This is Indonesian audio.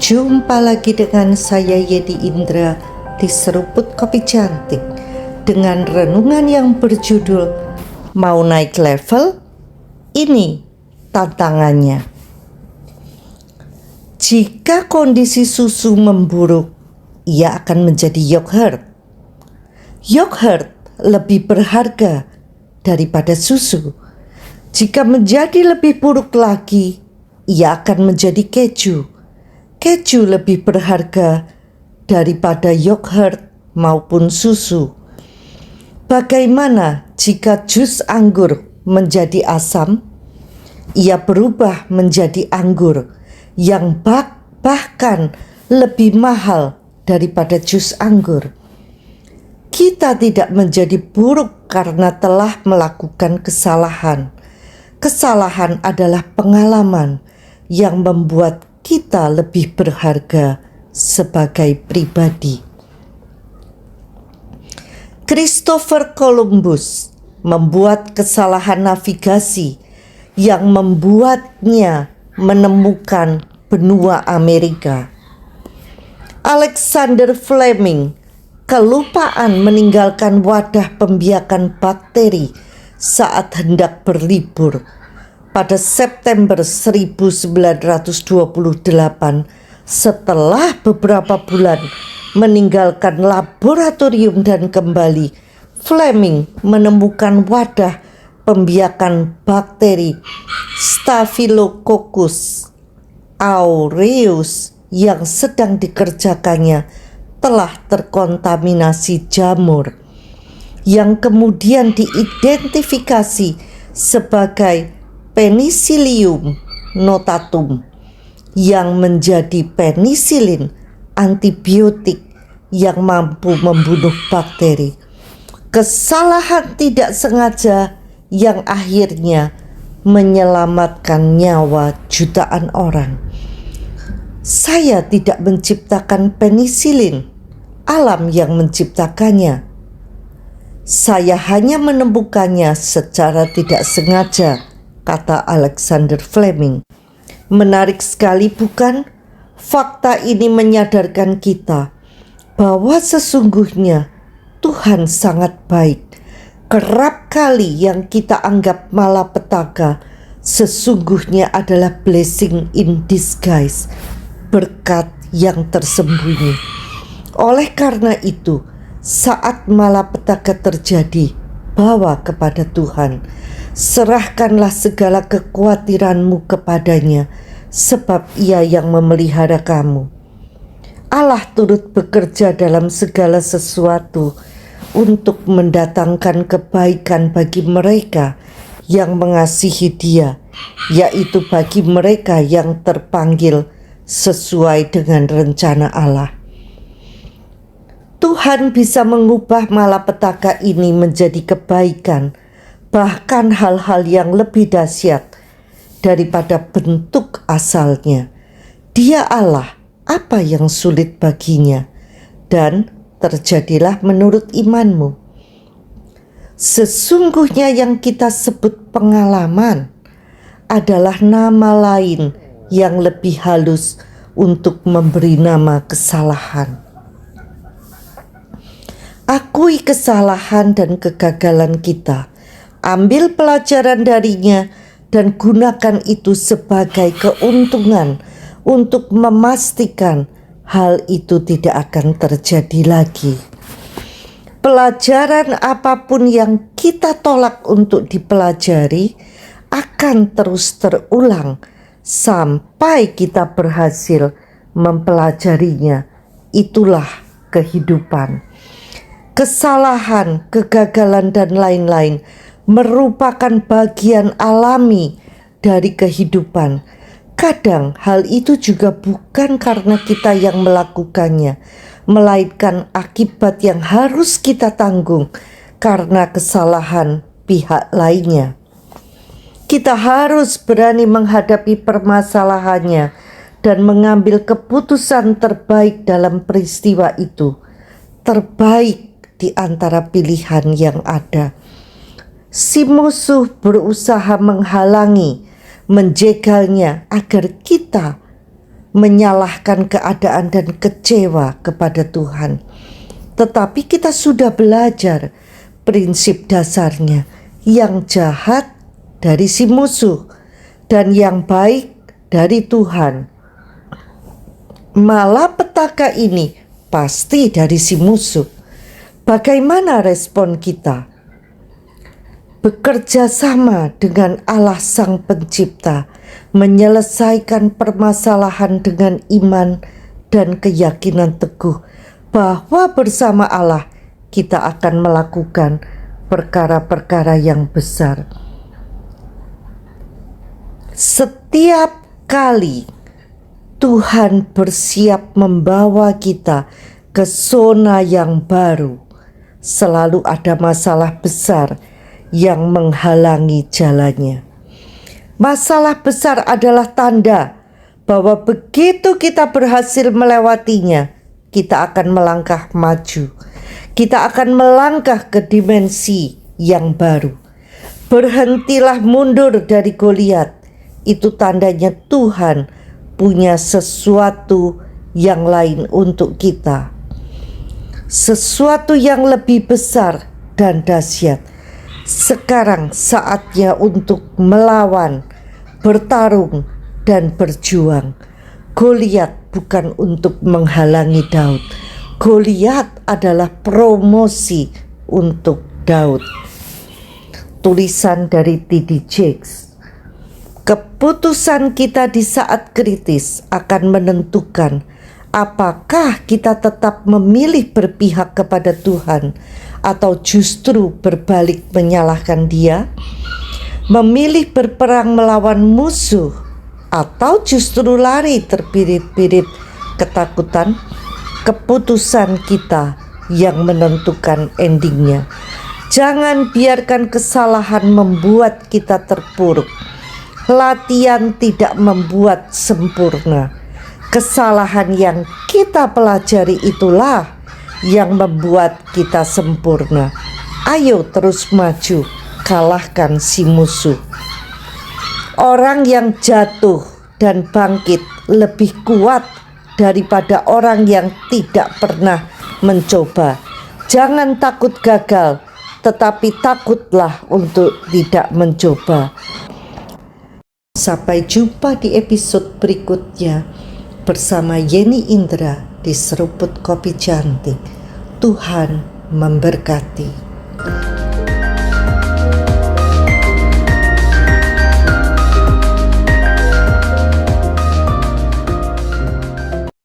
Jumpa lagi dengan saya Yedi Indra di Seruput Kopi Cantik dengan renungan yang berjudul Mau naik level? Ini tantangannya. Jika kondisi susu memburuk, ia akan menjadi yogurt. Yogurt lebih berharga daripada susu. Jika menjadi lebih buruk lagi, ia akan menjadi keju. Keju lebih berharga daripada yogurt maupun susu. Bagaimana jika jus anggur menjadi asam? Ia berubah menjadi anggur yang bahkan lebih mahal daripada jus anggur. Kita tidak menjadi buruk karena telah melakukan kesalahan. Kesalahan adalah pengalaman yang membuat kita lebih berharga sebagai pribadi. Christopher Columbus membuat kesalahan navigasi yang membuatnya menemukan benua Amerika. Alexander Fleming kelupaan meninggalkan wadah pembiakan bakteri saat hendak berlibur pada September 1928 setelah beberapa bulan meninggalkan laboratorium dan kembali. Fleming menemukan wadah pembiakan bakteri Staphylococcus aureus yang sedang dikerjakannya telah terkontaminasi jamur yang kemudian diidentifikasi sebagai Penicillium notatum yang menjadi penisilin antibiotik yang mampu membunuh bakteri. Kesalahan tidak sengaja yang akhirnya menyelamatkan nyawa jutaan orang. Saya tidak menciptakan penisilin, alam yang menciptakannya. Saya hanya menemukannya secara tidak sengaja, kata Alexander Fleming. Menarik sekali bukan? Fakta ini menyadarkan kita bahwa sesungguhnya Tuhan sangat baik. Kerap kali yang kita anggap malapetaka sesungguhnya adalah blessing in disguise, berkat yang tersembunyi. Oleh karena itu, saat malapetaka terjadi, bawa kepada Tuhan. Serahkanlah segala kekhawatiranmu kepadanya, sebab Ia yang memelihara kamu. Allah turut bekerja dalam segala sesuatu untuk mendatangkan kebaikan bagi mereka yang mengasihi Dia, yaitu bagi mereka yang terpanggil sesuai dengan rencana Allah. Tuhan bisa mengubah malapetaka ini menjadi kebaikan, bahkan hal-hal yang lebih dahsyat daripada bentuk asalnya. Dia Allah, apa yang sulit baginya? Dan terjadilah menurut imanmu. Sesungguhnya yang kita sebut pengalaman adalah nama lain yang lebih halus untuk memberi nama kesalahan. Akui kesalahan dan kegagalan kita. Ambil pelajaran darinya dan gunakan itu sebagai keuntungan untuk memastikan hal itu tidak akan terjadi lagi. Pelajaran apapun yang kita tolak untuk dipelajari akan terus terulang sampai kita berhasil mempelajarinya. Itulah kehidupan. Kesalahan, kegagalan, dan lain-lain merupakan bagian alami dari kehidupan. Kadang hal itu juga bukan karena kita yang melakukannya, melainkan akibat yang harus kita tanggung karena kesalahan pihak lainnya. Kita harus berani menghadapi permasalahannya dan mengambil keputusan terbaik dalam peristiwa itu, terbaik di antara pilihan yang ada. Si musuh berusaha menghalangi, menjegalnya agar kita menyalahkan keadaan dan kecewa kepada Tuhan. Tetapi kita sudah belajar prinsip dasarnya, yang jahat dari si musuh dan yang baik dari Tuhan. Malapetaka ini pasti dari si musuh. Bagaimana respon kita? Bekerja sama dengan Allah Sang Pencipta, menyelesaikan permasalahan dengan iman dan keyakinan teguh bahwa bersama Allah kita akan melakukan perkara-perkara yang besar. Setiap kali Tuhan bersiap membawa kita ke zona yang baru, selalu ada masalah besar yang menghalangi jalannya. Masalah besar adalah tanda bahwa begitu kita berhasil melewatinya, kita akan melangkah maju. Kita akan melangkah ke dimensi yang baru. Berhentilah mundur dari Goliat. Itu tandanya Tuhan punya sesuatu yang lain untuk kita. Sesuatu yang lebih besar dan dahsyat. Sekarang saatnya untuk melawan, bertarung, dan berjuang. Goliat bukan untuk menghalangi Daud. Goliat adalah promosi untuk Daud. Tulisan dari T.D. Jakes. Keputusan kita di saat kritis akan menentukan apakah kita tetap memilih berpihak kepada Tuhan atau justru berbalik menyalahkan Dia, memilih berperang melawan musuh atau justru lari terbirit-birit ketakutan. Keputusan kita yang menentukan endingnya. Jangan biarkan kesalahan membuat kita terpuruk. Latihan tidak membuat sempurna. Kesalahan yang kita pelajari itulah yang membuat kita sempurna. Ayo terus maju, kalahkan si musuh. Orang yang jatuh dan bangkit lebih kuat daripada orang yang tidak pernah mencoba. Jangan takut gagal, tetapi takutlah untuk tidak mencoba. Sampai jumpa di episode berikutnya bersama Yeni Indra di Seruput Kopi Cantik. Tuhan memberkati.